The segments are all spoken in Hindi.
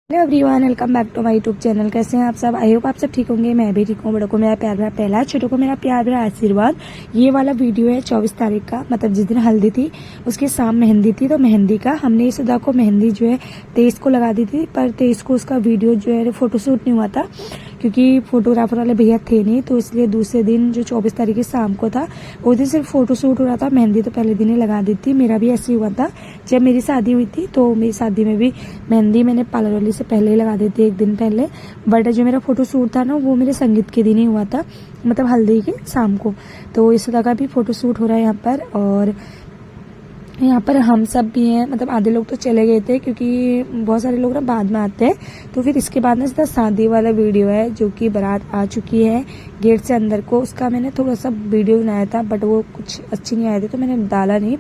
Hello everyone, welcome back to my YouTube channel. कैसे हैं आप सब? आई होप आप सब ठीक होंगे। मैं भी ठीक हूँ। बड़ों को मेरा प्यार भरा पहला, छोटों को मेरा प्यार भरा आशीर्वाद। ये वाला वीडियो है 24 तारीख का, मतलब जिस दिन हल्दी थी उसके शाम मेहंदी थी, तो मेहंदी का हमने सुधा को मेहंदी जो है 23 को लगा दी थी, पर 23 को उसका वीडियो जो है फोटोशूट नहीं हुआ था क्योंकि फोटोग्राफर वाले भैया थे नहीं, तो इसलिए दूसरे दिन जो 24 तारीख की शाम को था उस दिन सिर्फ फोटोशूट हो रहा था। मेहंदी तो पहले दिन ही लगा दी थी। मेरा भी ऐसे ही हुआ था जब मेरी शादी हुई थी, तो मेरी शादी में भी मेहंदी मैंने पार्लर वाली से पहले ही लगा दी थी, एक दिन पहले। बट जो मेरा फोटोशूट था ना वो मेरे संगीत के दिन ही हुआ था, मतलब हल्दी के शाम को। तो इस तरह का भी फोटोशूट हो रहा है यहाँ पर। और यहाँ पर हम सब भी हैं, मतलब आधे लोग तो चले गए थे क्योंकि बहुत सारे लोग ना बाद में आते हैं। तो फिर इसके बाद ना सीधा शादी वाला वीडियो है, जो कि बारात आ चुकी है गेट से अंदर को। उसका मैंने थोड़ा सा वीडियो बनाया था बट वो कुछ अच्छी नहीं आए थे तो मैंने डाला नहीं।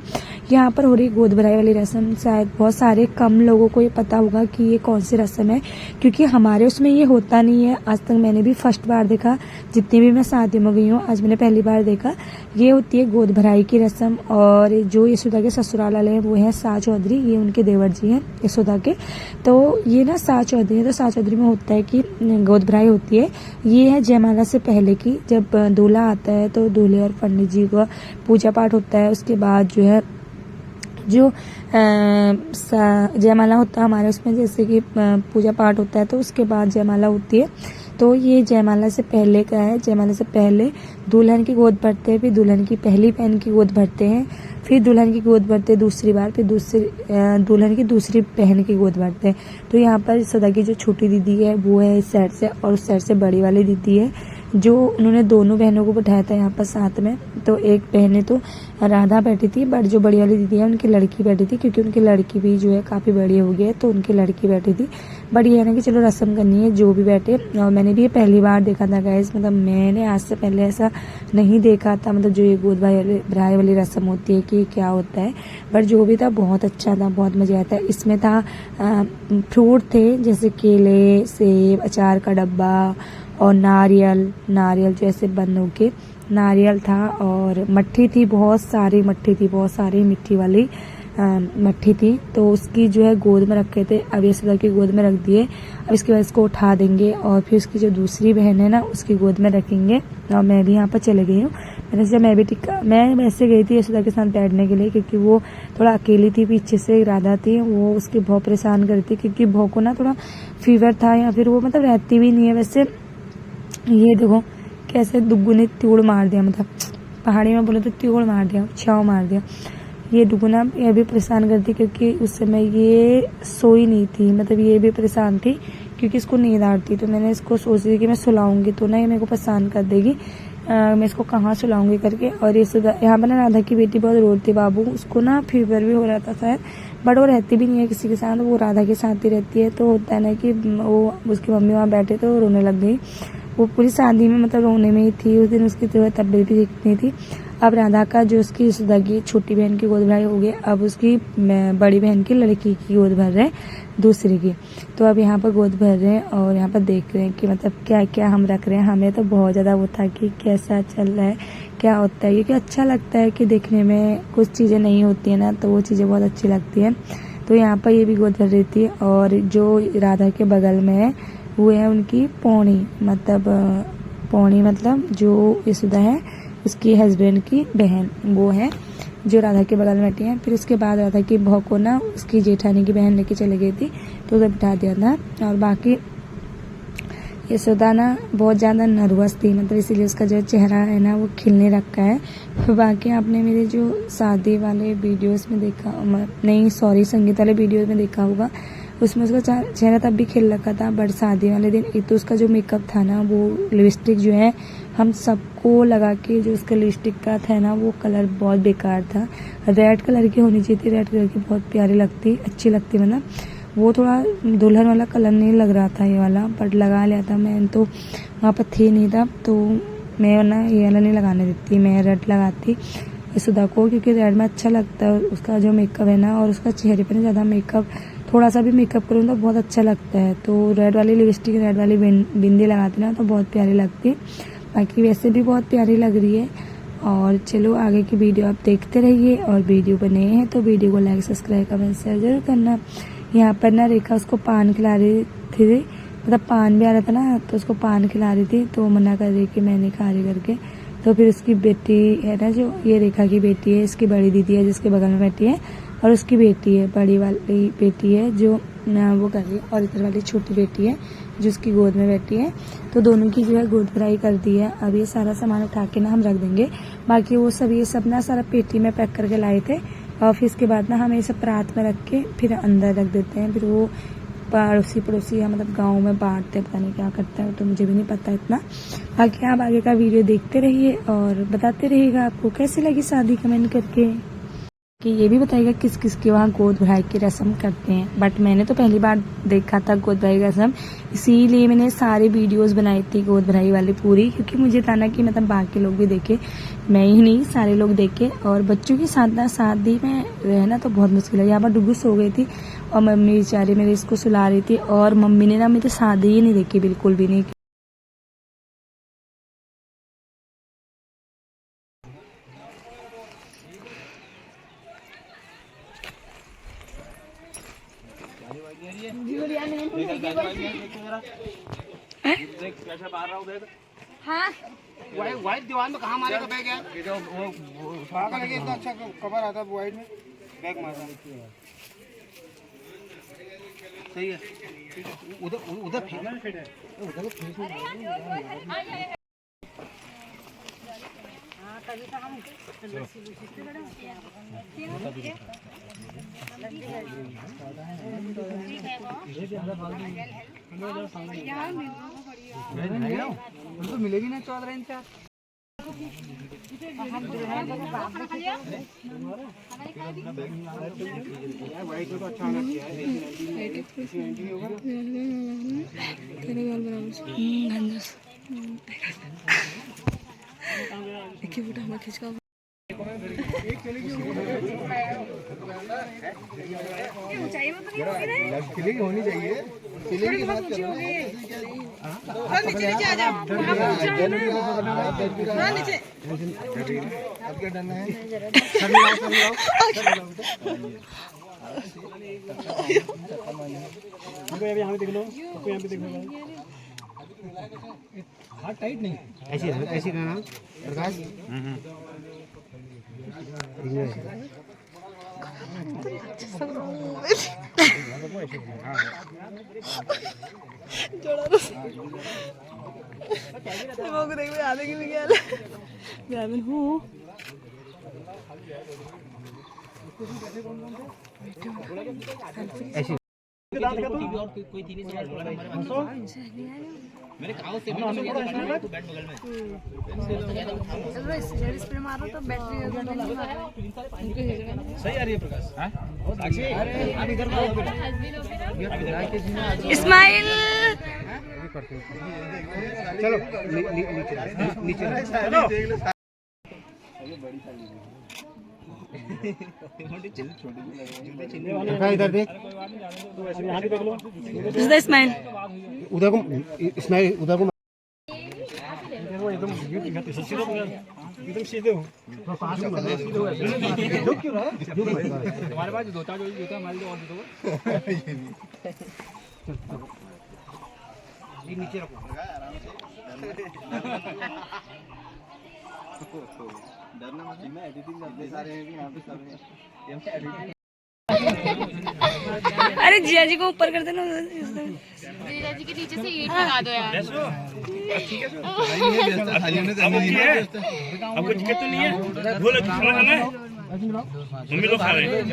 यहाँ पर हो रही गोद भराई वाली रस्म। शायद बहुत सारे कम लोगों को ये पता होगा कि ये कौन सी रस्म है, क्योंकि हमारे उसमें ये होता नहीं है। आज तक मैंने भी फर्स्ट बार देखा, जितनी भी मैं शादी में गई हूँ आज मैंने पहली बार देखा। ये होती है गोद भराई की रस्म। और जो यशोदा के ससुराल वाले हैं वो है शाह चौधरी, ये उनके देवर जी हैं यशोदा के। तो ये ना शाह चौधरी है, तो शाह चौधरी में होता है कि गोद भराई होती है। ये है जयमाला से पहले की, जब दूल्हा आता है तो दूल्हे और पंडित जी का पूजा पाठ होता है। उसके बाद जो है जो जयमाला होता है हमारे उसमें, जैसे कि पूजा पाठ होता है तो उसके बाद जयमाला होती है। तो ये जयमाला से पहले का है। जयमाला से पहले दुल्हन की गोद भरते हैं, फिर दुल्हन की पहली बहन की गोद भरते हैं, फिर दुल्हन की गोद भरते हैं दूसरी बार, फिर दुल्हन की दूसरी बहन की गोद भरते हैं। तो यहाँ पर सदा की जो छोटी दीदी है वो है इस साइड से, और उस साइड से बड़ी वाली दीदी है, जो उन्होंने दोनों बहनों को बैठाया था यहाँ पर साथ में। तो एक बहनें तो राधा बैठी थी, बट जो बड़ी वाली दीदी है उनकी लड़की बैठी थी, क्योंकि उनकी लड़की भी जो है काफ़ी बड़ी हो गई है, तो उनकी लड़की बैठी थी। बट ये है ना कि चलो रस्म करनी है जो भी बैठे। और मैंने भी ये पहली बार देखा था गाइस, मतलब मैंने आज से पहले ऐसा नहीं देखा था, मतलब जो ये गोद भराई वाली रस्म होती है कि क्या होता है। बट जो भी था बहुत अच्छा था, बहुत मज़ा आता है। इसमें था फ्रूट थे जैसे केले, सेब, अचार का डब्बा और नारियल जो ऐसे बंद होके नारियल था, और मट्ठी थी, बहुत सारी मट्ठी थी, बहुत सारी मिट्टी वाली मट्ठी थी। तो उसकी जो है गोद में रखे थे, अब ये सदा की गोद में रख दिए। अब इसके बाद इसको उठा देंगे और फिर उसकी जो दूसरी बहन है ना उसकी गोद में रखेंगे। और मैं भी यहाँ पर चले गई हूँ। मैंने सोचा मैं वैसे गई थी यशोदा के साथ बैठने के लिए, क्योंकि वो थोड़ा अकेली थी, पीछे से राधा थी, वो उसकी बहुत परेशान करती, क्योंकि बहु को ना थोड़ा फीवर था, या फिर वो मतलब रहती भी नहीं है वैसे। ये देखो कैसे दुग्गू ने त्योड़ मार दिया, मतलब पहाड़ी में बोले तो त्योड़ मार दिया, छाव मार दिया। ये दुगुना ये भी परेशान करती, क्योंकि उस समय ये सोई नहीं थी, मतलब ये भी परेशान थी क्योंकि इसको नींद आती। तो मैंने इसको सोच रही कि मैं सुलाऊंगी तो ना ये मेरे को परेशान कर देगी, मैं इसको कहाँ सुलाऊंगी करके। और ये यहाँ पर ना राधा की बेटी बहुत रोती, बाबू उसको ना फीवर भी हो रहा था शायद, बट वो रहती भी नहीं है किसी के साथ, वो राधा के साथ ही रहती है। तो होता है ना कि वो उसकी मम्मी वहाँ बैठे तो रोने लग गई। वो पूरी शादी में मतलब रोने में ही थी उस दिन, उसकी जो है तबीयत भी ठीक नहीं थी। अब राधा का जो उसकी यशोदा की छोटी बहन की गोद भराई हो गई, अब उसकी बड़ी बहन की लड़की की गोद भर रहे हैं, दूसरी की। तो अब यहाँ पर गोद भर रहे हैं और यहाँ पर देख रहे हैं कि मतलब क्या क्या हम रख रहे हैं। हमें तो बहुत ज़्यादा वो था कि कैसा चल रहा है, क्या होता है, क्योंकि अच्छा लगता है कि देखने में कुछ चीज़ें नहीं होती है ना, तो वो चीज़ें बहुत अच्छी लगती हैं। तो यहाँ पर ये भी गोद भर रही थी। और जो राधा के बगल में है वो है उनकी पौनी, मतलब जो यशोदा है उसकी हस्बैंड की बहन, वो है जो राधा के बगल में बैठी है। फिर उसके बाद राधा की बहू को ना उसकी जेठानी की बहन लेके चली गई थी, तो उधर बिठा दिया था। और बाकी यशोदा ना बहुत ज़्यादा नर्वस थी, मतलब इसीलिए उसका जो चेहरा है ना वो खिलने रखा है। बाकी आपने मेरे जो शादी वाले वीडियोस में देखा, नहीं सॉरी संगीत वाले वीडियोस में देखा होगा, उसमें उसका चेहरा तब भी खिल रखा था। बट शादी वाले दिन एक तो उसका जो मेकअप था ना, वो लिपस्टिक जो है हम सबको लगा के, जो उसका लिपस्टिक का था ना वो कलर बहुत बेकार था। रेड कलर की होनी चाहिए थी, रेड कलर की बहुत प्यारी लगती, अच्छी लगती, मतलब वो थोड़ा दुल्हन वाला कलर नहीं लग रहा था ये वाला, बट लगा लिया था। मैं तो वहाँ पर थी नहीं था, तो मैं ना ये वाला नहीं लगाने देती, मैं रेड लगाती यशोदा को, क्योंकि रेड में अच्छा लगता है उसका जो मेकअप है ना। और उसका चेहरे पर ज़्यादा मेकअप, थोड़ा सा भी मेकअप करूँ तो बहुत अच्छा लगता है। तो रेड वाली लिपस्टिक, रेड वाली बिंदी लगाती ना तो बहुत प्यारी लगती है। बाकी वैसे भी बहुत प्यारी लग रही है। और चलो आगे की वीडियो आप देखते रहिए, और वीडियो बने हैं तो वीडियो को लाइक, सब्सक्राइब, कमेंट, शेयर जरूर करना। यहाँ पर ना रेखा उसको पान खिला रही थी, मतलब पान भी आ रहा था ना, तो उसको पान खिला रही थी, तो मना कर रही कि मैं नहीं खा रही करके। तो फिर उसकी बेटी है ना, जो ये रेखा की बेटी है, इसकी बड़ी दीदी है जिसके बगल में बैठी है, और उसकी बेटी है, बड़ी वाली बेटी है जो ना वो कर रही है, और इधर वाली छोटी बेटी है जो उसकी गोद में बैठी है। तो दोनों की जो है गोद भराई कर दी है। अब ये सारा सामान उठा के ना हम रख देंगे। बाकी वो सब ये सब ना सारा पेटी में पैक करके लाए थे, और फिर इसके बाद ना हम ये सब परात में रख के फिर अंदर रख देते हैं। फिर वो पड़ोसी या मतलब गांव में बांटते हैं, पता नहीं क्या करते हैं, तो मुझे भी नहीं पता इतना। बाकी आप आगे का वीडियो देखते रहिए और बताते रहिएगा आपको कैसी लगी शादी, कमेंट करके कि ये भी बताइएगा किस किस के वहाँ गोद भराई की रस्म करते हैं। बट मैंने तो पहली बार देखा था गोद भराई की रस्म, इसीलिए मैंने सारे वीडियोस बनाई थी गोद भराई वाली पूरी, क्योंकि मुझे था ना कि मतलब बाकी लोग भी देखे, मैं ही नहीं सारे लोग देखे। और बच्चों के साथ ना शादी में रहना तो बहुत मुश्किल है। यहाँ पर डुगू सो गई थी और मम्मी बेचारी मेरे इसको सुला रही थी, और मम्मी ने ना मेरी शादी ही नहीं देखी, बिल्कुल भी नहीं। हाँ वाइट दीवार में कहाँ मारेगा बैग यार, जो वो पागल है, इतना अच्छा कवर आता है वाइट में, बैग मारता सही है। उधर उधर तो मिलेगी ना 14 इंच। वाइट में तो अच्छा खींच फिलिंग होनी चाहिए, फिलिंग की बात कर रहे हैं। नीचे आ जाओ, नीचे अब क्या डरना है, यहाँ पे देख लो, यहाँ पे देख लो, हाथ टाइट नहीं, ऐसी ऐसी करना प्रकाश। मेरे खाओ से बैट बगल में स्प्रे मारो तो बैटरी सही आ रही है प्रकाश। हां साक्षी आप इधर आओ बेटा, इस्माइल चलो नीचे चलो। इधर देख, यहाँ भी देख लो, इस्माइल उधर को, इस्माइल उधर को एकदम सीधे हो, क्यों रहा है तुम्हारे पास जूता हमारे और नीचे रखो, डरना मत, मैं एडिटिंग करते सारे हैं यहाँ पे सब हैं। अरे जिया जी को ऊपर कर देना, जीजा जी के नीचे से ईंट लगा दो यार। ठीक है अब कुछ दिक्कत तो नहीं है, बोलो खाना खाना है, मम्मी लोग खा रहे हैं।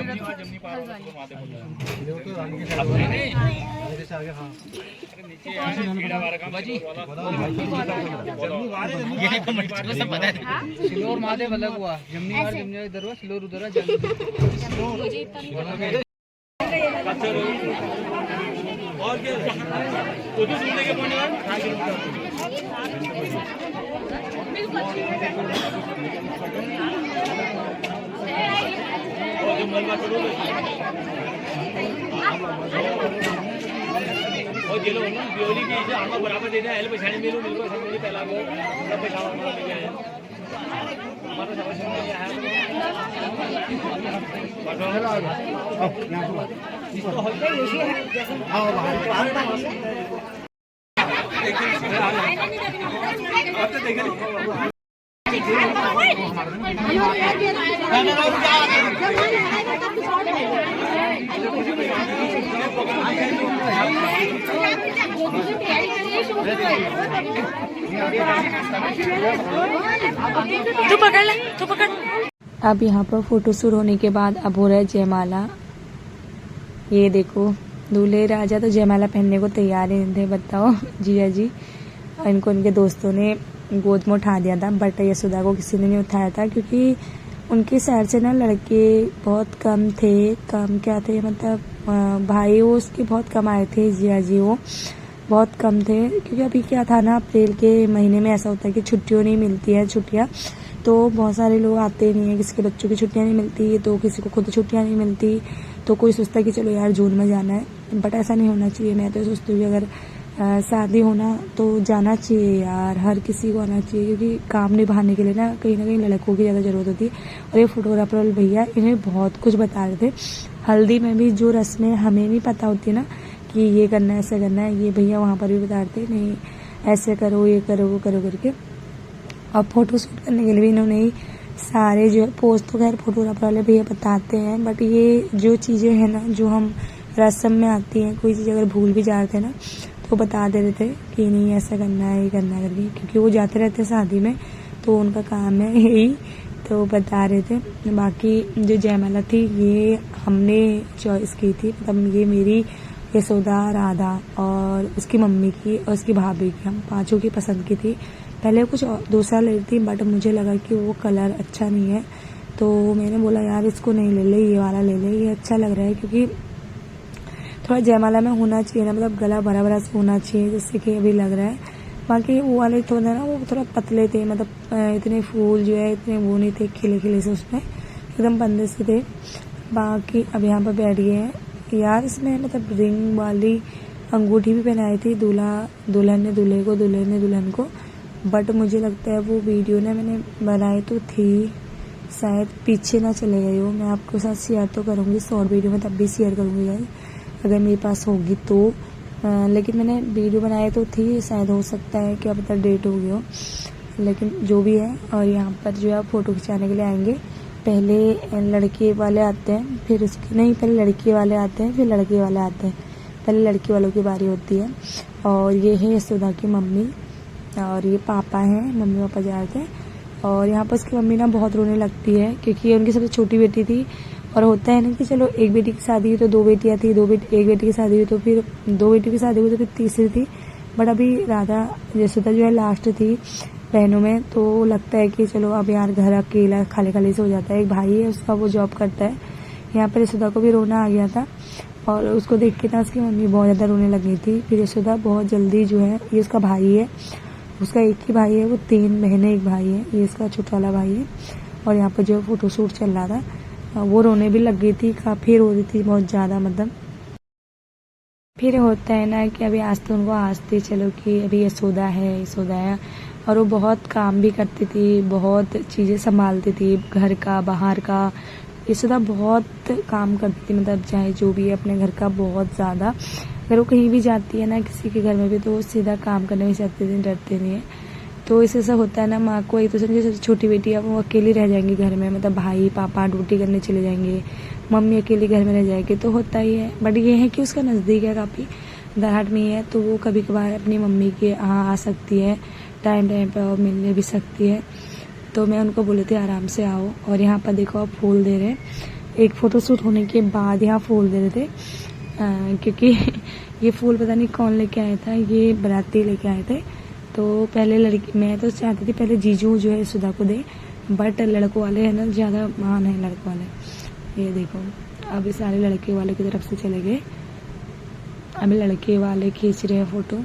सिलोर महादेव अलग हुआ, जमनी इधर हुआ, सिलोर उधर हुआ। और क्या उर्दू सुनने के पौने और जो मलबा करो और ये लोग ब्योली की आमा बराबर देना है, पछाड़ी मिलो मिलको सब पहला वो सब पैसा मिल गया है। तू पकड़ ले, तू पकड़। अब यहाँ पर फोटो शूट होने के बाद अब हो रहा है जयमाला। ये देखो दूल्हे राजा तो जयमाला पहनने को तैयार ही नहीं थे, बताओ जिया जी। इनको इनके दोस्तों ने गोद में उठा दिया था, बट यशोदा को किसी ने नहीं उठाया था क्योंकि उनके साइड से ना लड़के बहुत कम थे। कम क्या थे मतलब भाई वो उसके बहुत कम आए थे, जिया जी वो बहुत कम थे क्योंकि अभी क्या था ना, अप्रैल के महीने में ऐसा होता है कि छुट्टियों नहीं मिलती है, छुट्टियाँ तो बहुत सारे लोग आते नहीं है। किसी के बच्चों की छुट्टियाँ नहीं मिलती तो किसी को खुद छुट्टियाँ नहीं मिलती, तो कोई सोचता है कि चलो यार जून में जाना है, बट ऐसा नहीं होना चाहिए। मैं तो सोचती हूँ कि अगर शादी होना तो जाना चाहिए यार, हर किसी को आना चाहिए क्योंकि काम निभाने के लिए ना कहीं लड़कों की ज़्यादा ज़रूरत होती है। और ये फोटोग्राफर वाले भैया इन्हें बहुत कुछ बता रहे थे। हल्दी में भी जो रस्में हमें नहीं पता होती ना कि ये करना है ऐसा करना है, ये भैया वहाँ पर भी बता रहे थे, नहीं ऐसे करो ये करो वो करो करके। और फोटो शूट करने के लिए भी इन्होंने सारे जो पोस्ट तो खैर फोटोग्राफर वाले भैया बताते हैं, बट ये जो चीज़ें हैं ना जो हम रस्म में आती हैं, कोई चीज़ अगर भूल भी जाते हैं ना तो बता दे रहे थे कि नहीं ऐसा करना है ये करना है करके, क्योंकि वो जाते रहते हैं शादी में तो उनका काम है यही, तो बता रहे थे। बाकी जो जयमाला थी ये हमने चॉइस की थी, मतलब ये मेरी यशोदा, राधा और उसकी मम्मी की और उसकी भाभी की, हम पांचों की पसंद की थी। पहले कुछ दूसरा ले रही थी बट मुझे लगा कि वो कलर अच्छा नहीं है, तो मैंने बोला यार इसको नहीं ले ले, ये वाला ले ले, ये अच्छा लग रहा है क्योंकि थोड़ा जयमाला में होना चाहिए ना, मतलब गला भरा भरा से होना चाहिए जैसे कि अभी लग रहा है। बाकी वो वाले थोड़ा ना वो थोड़ा पतले थे, मतलब इतने फूल जो है इतने वो नहीं थे खिले खिले से, उसमें एकदम बंदे से थे। बाकी अब यहाँ पर बैठ गए हैं यार। इसमें मतलब रिंग वाली अंगूठी भी पहनाई थी दुल्हन ने दूल्हे को, दूल्हे ने दुल्हन को, बट मुझे लगता है वो वीडियो ना मैंने बनाई तो थी, शायद पीछे ना चले गई हो। मैं आपके साथ शेयर तो करूँगी शॉर्ट वीडियो में, तब भी शेयर करूँगी यार अगर मेरे पास होगी तो। लेकिन मैंने वीडियो बनाई तो थी, शायद हो सकता है क्या पता डेट हो गई हो, लेकिन जो भी है। और यहाँ पर जो है फ़ोटो खिंचाने के लिए आएंगे, पहले लड़के वाले आते हैं, फिर उसके नहीं पहले लड़के वाले आते हैं फिर लड़के वाले आते हैं, पहले लड़के वालों की बारी होती है। और ये है यशोदा की मम्मी और ये पापा हैं, मम्मी पापा जा रहे थे। और यहाँ पर उसकी मम्मी ना बहुत रोने लगती है क्योंकि ये उनकी सबसे छोटी बेटी थी। और होता है ना कि चलो एक बेटी की शादी हुई तो दो बेटियाँ थी, एक बेटी की शादी हुई तो फिर दो बेटी की शादी हुई तो फिर तीसरी थी, बट अभी राधा यशोदा जो है लास्ट थी बहनों में, तो लगता है कि चलो अब यार घर अकेला खाली खाली से हो जाता है। एक भाई है उसका, वो जॉब करता है। यहाँ पर यशोदा को भी रोना आ गया था और उसको देख के ना उसकी मम्मी बहुत ज़्यादा रोने लगी थी। फिर यशोदा बहुत जल्दी जो है, ये उसका भाई है, उसका एक ही भाई है, वो 3 बहनें एक भाई है, ये इसका छोटा वाला भाई है। और यहाँ पर जो फोटोशूट चल रहा था वो रोने भी लग गई थी, काफ़ी रो रही थी बहुत ज़्यादा, मतलब फिर होता है ना कि अभी आज तो उनको हंसते चलो कि अभी यशोदा है। और वो बहुत काम भी करती थी, बहुत चीज़ें संभालती थी, घर का बाहर का। यशोदा बहुत काम करती थी, मतलब चाहे जो भी है अपने घर का बहुत ज़्यादा। अगर वो कहीं भी जाती है ना किसी के घर में भी तो वो सीधा काम करने में जाती थी, डरते नहीं है। तो इससे सब होता है ना, माँ को एक दूसरे की छोटी बेटी है वो अकेली रह जाएंगी घर में, मतलब भाई पापा ड्यूटी करने चले जाएंगे, मम्मी अकेली घर में रह जाएगी, तो होता ही है। बट ये है कि उसका नज़दीक है, काफ़ी दराहट में ही है, तो वो कभी कभार अपनी मम्मी के यहाँ आ सकती है टाइम पर और मिलने भी सकती है। तो मैं उनको बोले थे आराम से आओ। और यहाँ पर देखो आप फूल दे रहे हैं, एक फ़ोटोशूट होने के बाद यहाँ फूल दे रहे थे क्योंकि ये फूल पता नहीं कौन लेके आया था, ये बाराती लेके आए थे। तो पहले लड़की, मैं तो चाहती थी पहले जीजू जो है यशोदा को दे, बट लड़कों वाले हैं ना ज़्यादा महान है लड़कों वाले। ये देखो अब सारे लड़के वाले की तरफ से चले गए, अब लड़के वाले खींच रहे हैं फ़ोटो।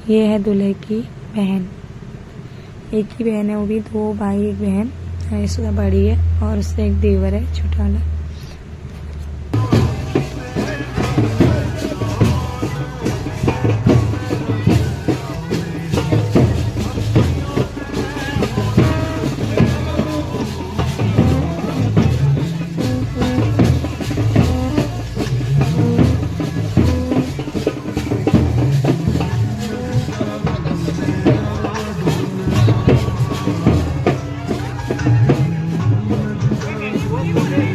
ये है दूल्हे की बहन, एक ही बहन है, वो भी 2 भाई 1 बहन। यशोदा बड़ी है और उससे एक देवर है छोटा वाला। बोल रहे